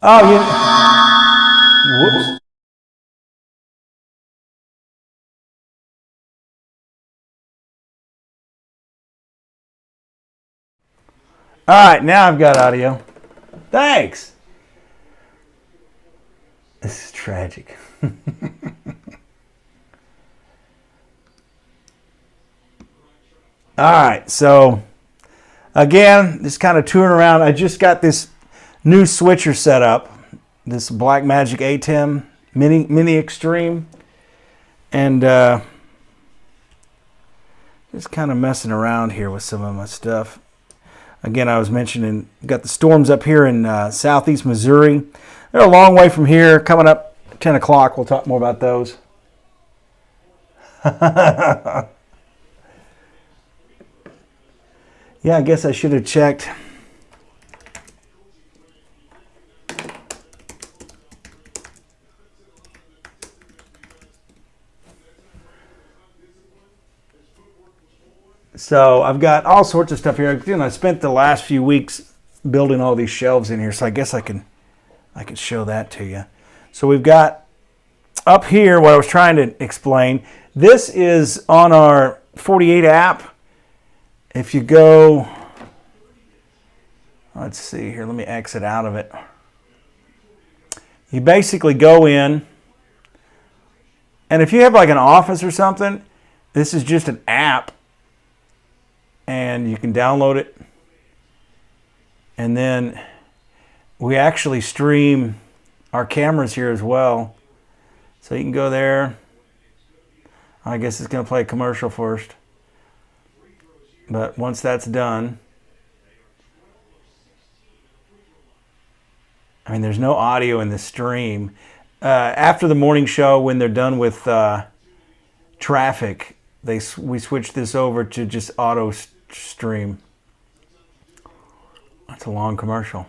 Oh, whoops. All right, now I've got audio. Thanks. This is tragic. All right, so again, just kind of touring around. I just got this new switcher set up, this Blackmagic ATEM Mini Extreme, and just kind of messing around here with some of my stuff. Again, I was mentioning, got the storms up here in southeast Missouri. They're a long way from here. Coming up 10 o'clock, we'll talk more about those. Yeah, I guess I should have checked. So I've got all sorts of stuff here. You know, I spent the last few weeks building all these shelves in here, so I guess I can show that to you. So we've got up here what I was trying to explain. This is on our 48 app. If you go, let's see here, let me exit out of it. You basically go in, and if you have like an office or something, this is just an app, and you can download it. And then we actually stream our cameras here as well. So you can go there. I guess it's going to play a commercial first. But once that's done, I mean, there's no audio in the stream. After the morning show, when they're done with traffic, we switch this over to just auto stream. That's a long commercial.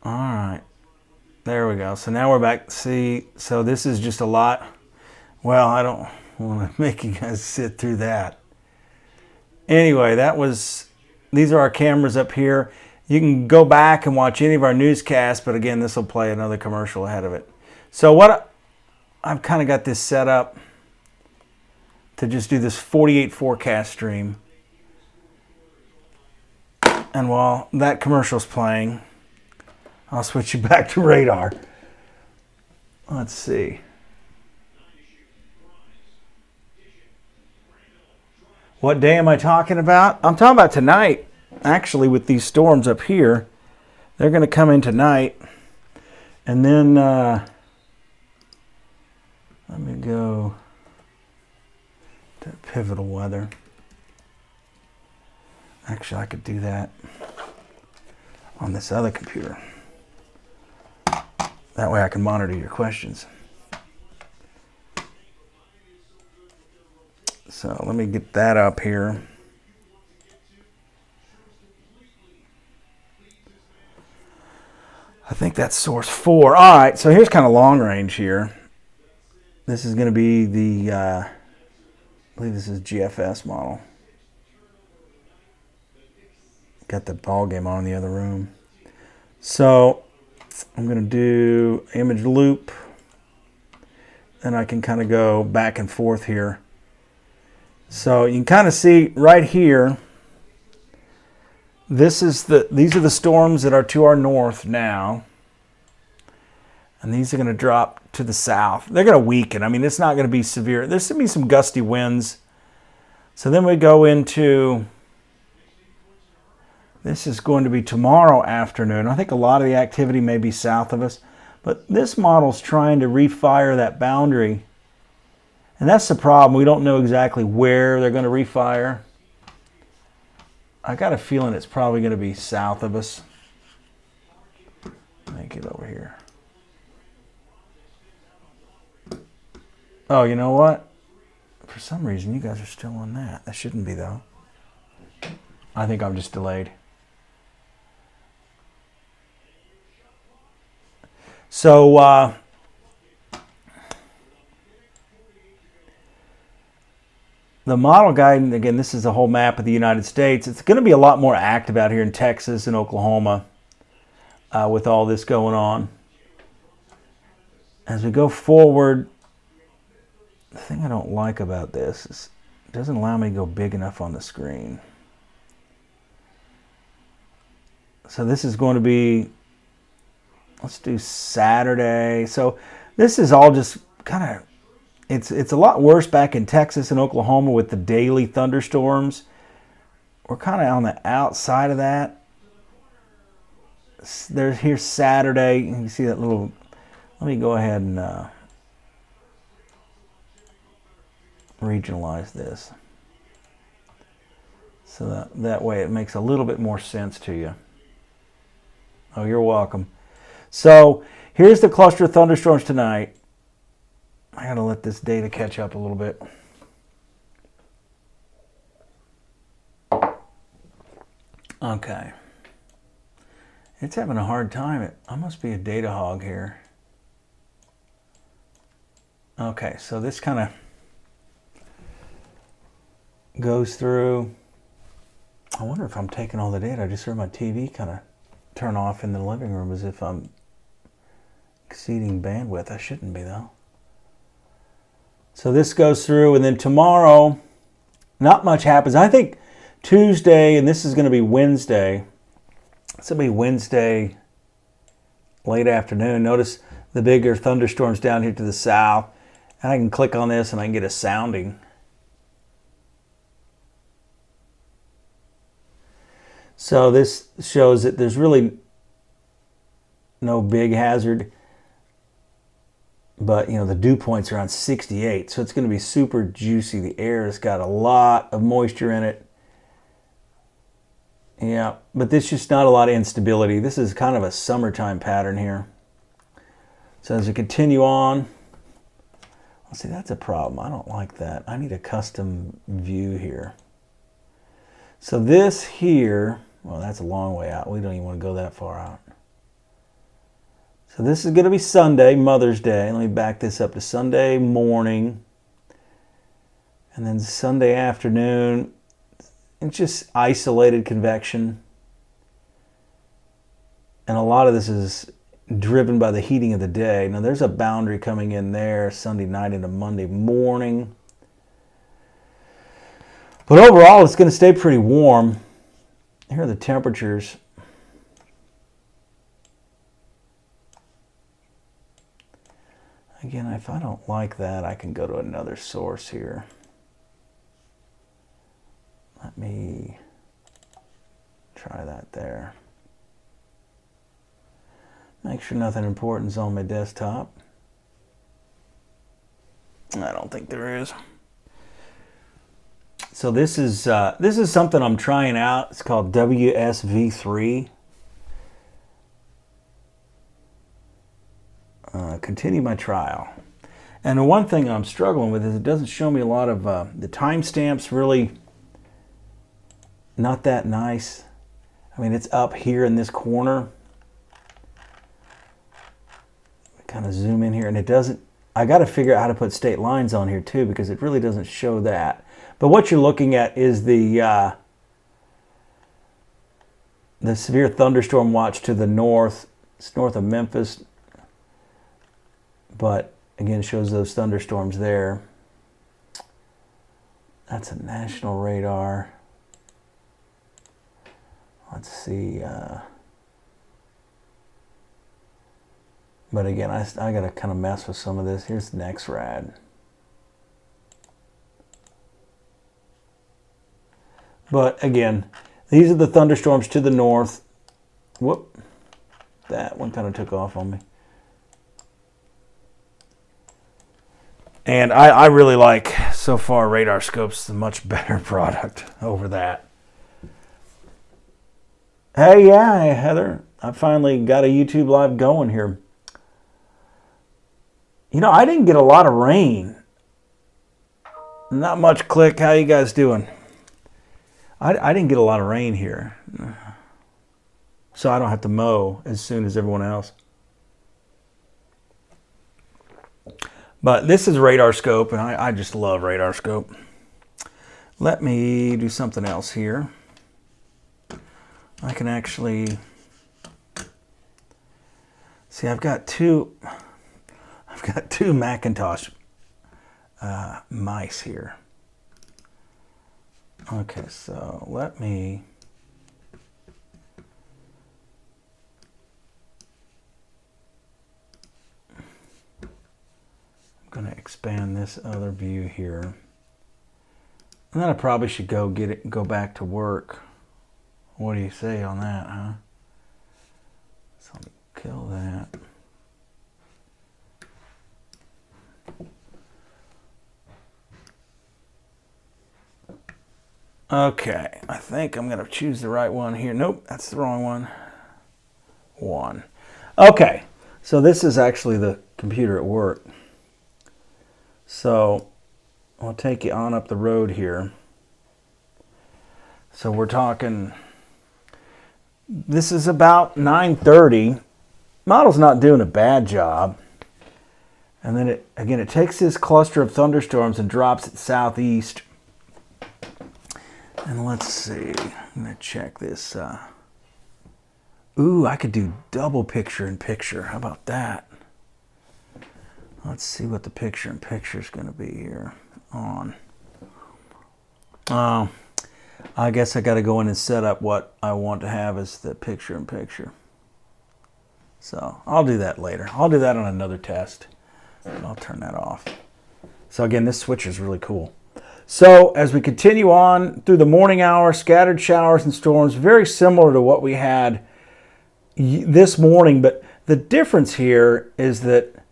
All right, there we go. So now we're back. See, so this is just a lot. Well, I don't want to make you guys sit through that. Anyway, these are our cameras up here. You can go back and watch any of our newscasts, but again, this will play another commercial ahead of it. So what I've kind of got this set up to just do this 48 forecast stream. And while that commercial's playing, I'll switch you back to radar. Let's see. What day am I talking about? I'm talking about tonight. Actually, with these storms up here, they're going to come in tonight. And then, let me go to pivotal weather. Actually, I could do that on this other computer. That way I can monitor your questions. So let me get that up here. I think that's source 4. All right, so here's kind of long range here. This is going to be the, I believe this is GFS model. Got the ball game on in the other room. So I'm going to do image loop, and I can kind of go back and forth here. So you can kind of see right here, these are the storms that are to our north now. And these are going to drop to the south. They're going to weaken. I mean, it's not going to be severe. There's going to be some gusty winds. So then we go into, this is going to be tomorrow afternoon. I think a lot of the activity may be south of us. But this model's trying to refire that boundary. And that's the problem. We don't know exactly where they're going to refire. I got a feeling it's probably going to be south of us. Let me get over here. Oh, you know what? For some reason, you guys are still on that. That shouldn't be, though. I think I'm just delayed. So, the model guide, and again, this is a whole map of the United States. It's going to be a lot more active out here in Texas and Oklahoma with all this going on. As we go forward, the thing I don't like about this is it doesn't allow me to go big enough on the screen. So this is going to be, let's do Saturday. So this is all just kind of, it's a lot worse back in Texas and Oklahoma with the daily thunderstorms. We're kind of on the outside of that. Here's Saturday. You can see that little, let me go ahead and regionalize this. So that way it makes a little bit more sense to you. Oh, you're welcome. So here's the cluster of thunderstorms tonight. I gotta let this data catch up a little bit. Okay. It's having a hard time. I must be a data hog here. Okay, so this kind of goes through. I wonder if I'm taking all the data. I just heard my TV kind of turn off in the living room as if I'm exceeding bandwidth. I shouldn't be, though. So this goes through, and then tomorrow, not much happens. I think Tuesday, and this is going to be Wednesday. It's going to be Wednesday late afternoon. Notice the bigger thunderstorms down here to the south. And I can click on this and I can get a sounding. So this shows that there's really no big hazard. But, you know, the dew point's around 68. So it's going to be super juicy. The air has got a lot of moisture in it. Yeah, but there's just not a lot of instability. This is kind of a summertime pattern here. So as we continue on, let's see, that's a problem. I don't like that. I need a custom view here. So this here, well, that's a long way out. We don't even want to go that far out. So this is going to be Sunday, Mother's Day. Let me back this up to Sunday morning. And then Sunday afternoon. It's just isolated convection. And a lot of this is driven by the heating of the day. Now there's a boundary coming in there Sunday night into Monday morning. But overall, it's going to stay pretty warm. Here are the temperatures. Again, if I don't like that, I can go to another source here. Let me try that there. Make sure nothing important is on my desktop. I don't think there is. So this is something I'm trying out. It's called WSV3. Continue my trial. And the one thing I'm struggling with is it doesn't show me a lot of the timestamps. Really not that nice. I mean, it's up here in this corner. Kind of zoom in here, and it doesn't. I got to figure out how to put state lines on here too, because it really doesn't show that. But what you're looking at is the severe thunderstorm watch to the north. It's north of Memphis, but again, shows those thunderstorms there. That's a national radar. Let's see. But again, I got to kind of mess with some of this. Here's the NexRad. But again, these are the thunderstorms to the north. Whoop. That one kind of took off on me. And I really like, so far, Radar Scope's a much better product over that. Hey, yeah, Heather. I finally got a YouTube Live going here. You know, I didn't get a lot of rain. Not much click. How you guys doing? I didn't get a lot of rain here. So I don't have to mow as soon as everyone else. But this is Radar Scope, and I just love Radar Scope. Let me do something else here. I can actually see. I've got two Macintosh mice here. Okay, so let me. I'm going to expand this other view here. And then I probably should go back to work. What do you say on that, huh? So let me kill that. Okay, I think I'm going to choose the right one here. Nope, that's the wrong one. One. Okay, so this is actually the computer at work. So I'll take you on up the road here. So we're talking, this is about 9:30. Model's not doing a bad job. And then it takes this cluster of thunderstorms and drops it southeast. And let's see, I'm going to check this. Ooh, I could do double picture-in-picture. How about that? Let's see what the picture-in-picture is going to be here on. I guess I got to go in and set up what I want to have as the picture-in-picture. So I'll do that later. I'll do that on another test. I'll turn that off. So again, this switch is really cool. So as we continue on through the morning hours, scattered showers and storms, very similar to what we had this morning, but the difference here is that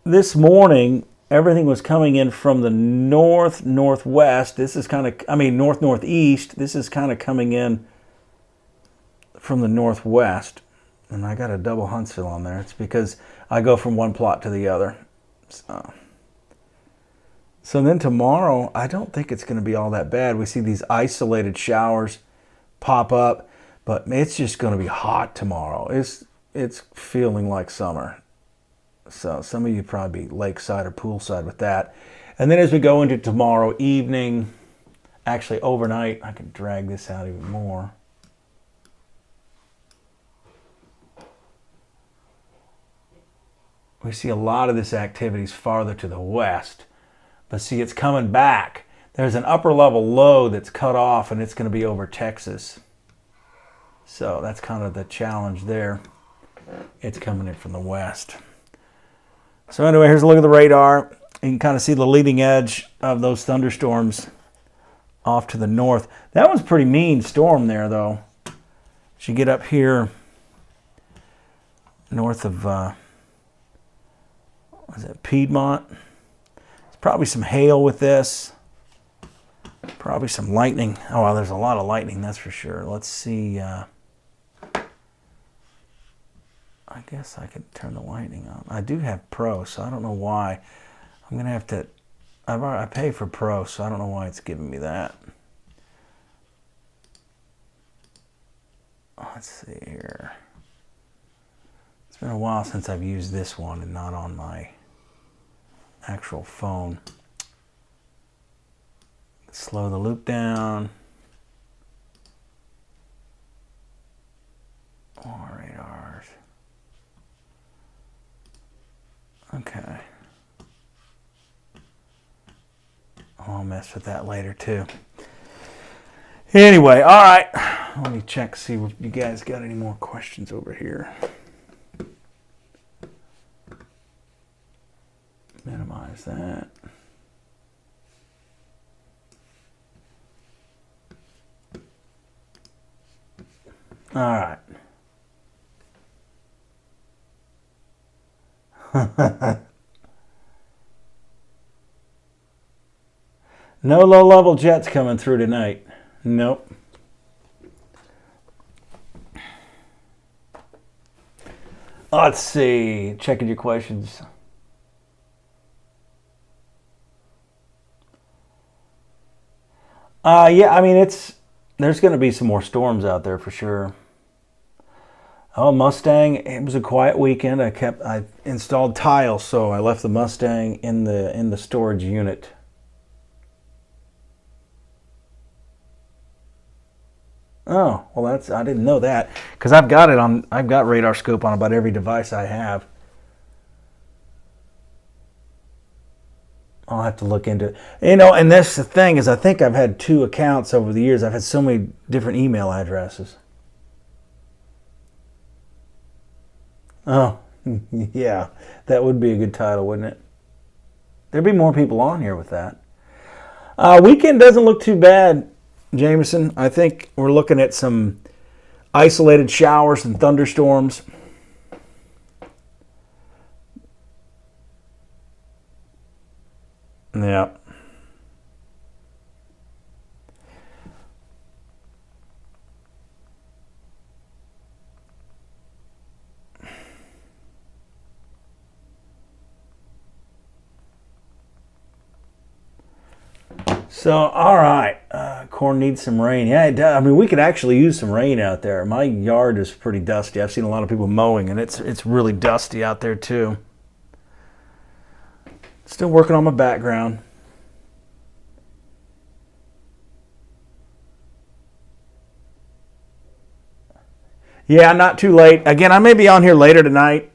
this morning everything was coming in from the northwest. This is kind of, northeast. This is kind of coming in from the northwest. And I got a double Huntsville on there. It's because I go from one plot to the other. So then tomorrow, I don't think it's going to be all that bad. We see these isolated showers pop up, but it's just going to be hot tomorrow. It's feeling like summer. So some of you probably be lakeside or poolside with that. And then as we go into tomorrow evening, actually overnight, I can drag this out even more. We see a lot of this activity is farther to the west. But see, it's coming back. There's an upper level low that's cut off, and it's going to be over Texas. So that's kind of the challenge there. It's coming in from the west. So anyway, here's a look at the radar. You can kind of see the leading edge of those thunderstorms off to the north. That was a pretty mean storm there, though. As you get up here north of, was it Piedmont? Probably some hail with this. Probably some lightning. Oh, well, there's a lot of lightning, that's for sure. Let's see. I guess I could turn the lightning on. I do have Pro, so I don't know why. I'm going to have to... I pay for Pro, so I don't know why it's giving me that. Let's see here. It's been a while since I've used this one and not on my actual phone. Slow the loop down. More radars. Okay. I'll mess with that later too. Anyway, all right. Let me check, see if you guys got any more questions over here. Minimize that. All right. No low-level jets coming through tonight. Nope. Let's see. Checking your questions. Yeah, I mean, there's going to be some more storms out there for sure. Oh, Mustang, it was a quiet weekend. I installed tiles, so I left the Mustang in the storage unit. Oh, well, I didn't know that, because I've got radar scope on about every device I have. I'll have to look into it. And that's the thing, is I think I've had 2 accounts over the years. I've had so many different email addresses. Oh, yeah, that would be a good title, wouldn't it? There'd be more people on here with that. Weekend doesn't look too bad, Jameson. I think we're looking at some isolated showers and thunderstorms. Yeah. So, all right, corn needs some rain. Yeah, it does. I mean, we could actually use some rain out there. My yard is pretty dusty. I've seen a lot of people mowing, and it's really dusty out there too. Still working on my background. Yeah, not too late. Again, I may be on here later tonight,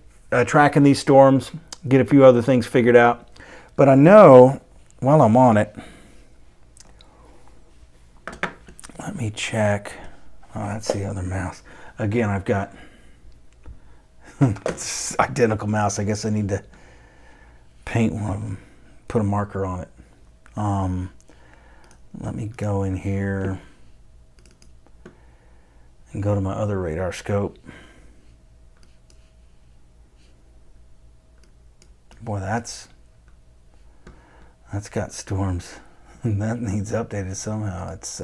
tracking these storms, get a few other things figured out. But I know, while I'm on it, let me check. Oh, that's the other mouse. Again, I've got identical mouse. I guess I need to paint one of them, put a marker on it. Let me go in here and go to my other radar scope. Boy, that's got storms. That needs updated somehow. It's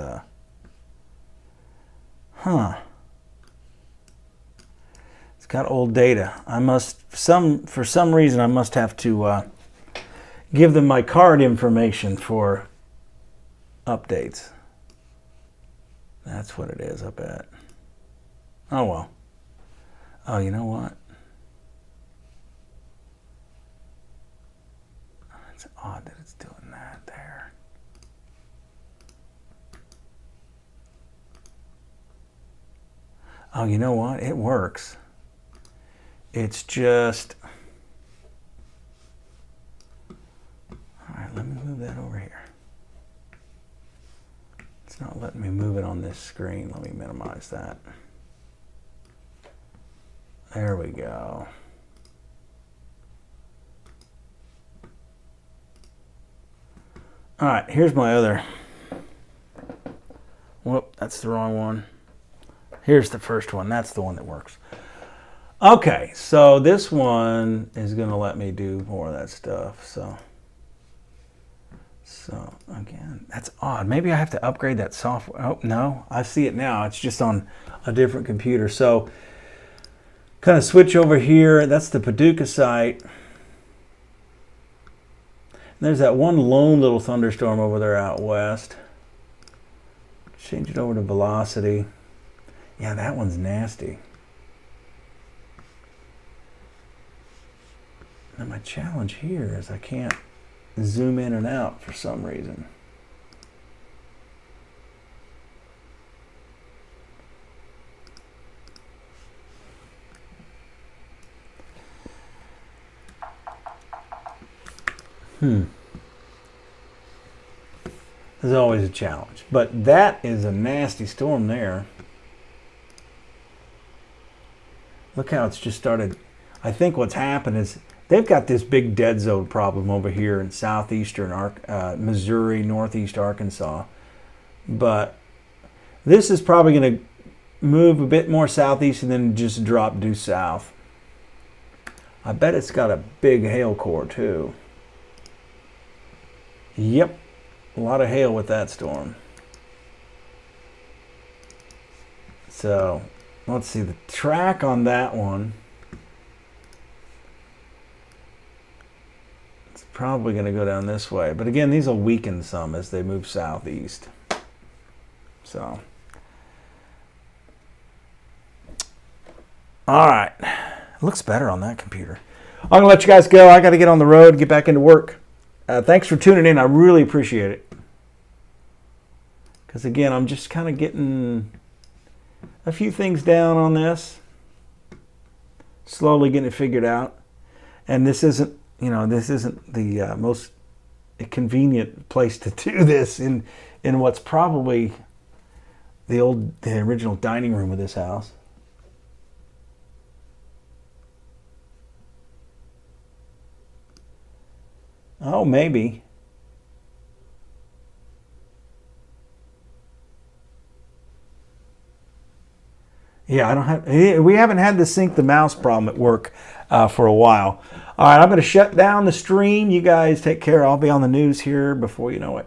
it's got old data. For some reason I must have to give them my card information for updates. That's what it is, I bet. Oh well. Oh, you know what? It's odd that it's doing that there. Oh, you know what? It works. It's just... All right, let me move that over here. It's not letting me move it on this screen. Let me minimize that. There we go. All right, here's my other. Whoop, that's the wrong one. Here's the first one. That's the one that works. Okay, so this one is going to let me do more of that stuff. So again, that's odd. Maybe I have to upgrade that software. Oh, no, I see it now. It's just on a different computer. So kind of switch over here. That's the Paducah site. There's that one lone little thunderstorm over there out west. Change it over to velocity. Yeah, that one's nasty. Now my challenge here is I can't zoom in and out for some reason. There's always a challenge. But that is a nasty storm there. Look how it's just started. I think what's happened is they've got this big dead zone problem over here in southeastern Missouri, northeast Arkansas. But this is probably going to move a bit more southeast and then just drop due south. I bet it's got a big hail core too. Yep, a lot of hail with that storm. So let's see the track on that one. It's probably going to go down this way. But again, these will weaken some as they move southeast. So, all right. It looks better on that computer. I'm going to let you guys go. I got to get on the road, get back into work. Thanks for tuning in. I really appreciate it. Because again, I'm just kind of getting a few things down on this. Slowly getting it figured out. And this isn't, this isn't the most convenient place to do this in what's probably the original dining room of this house. Oh, maybe. Yeah, we haven't had to sync the mouse problem at work for a while. All right, I'm going to shut down the stream. You guys take care. I'll be on the news here before you know it.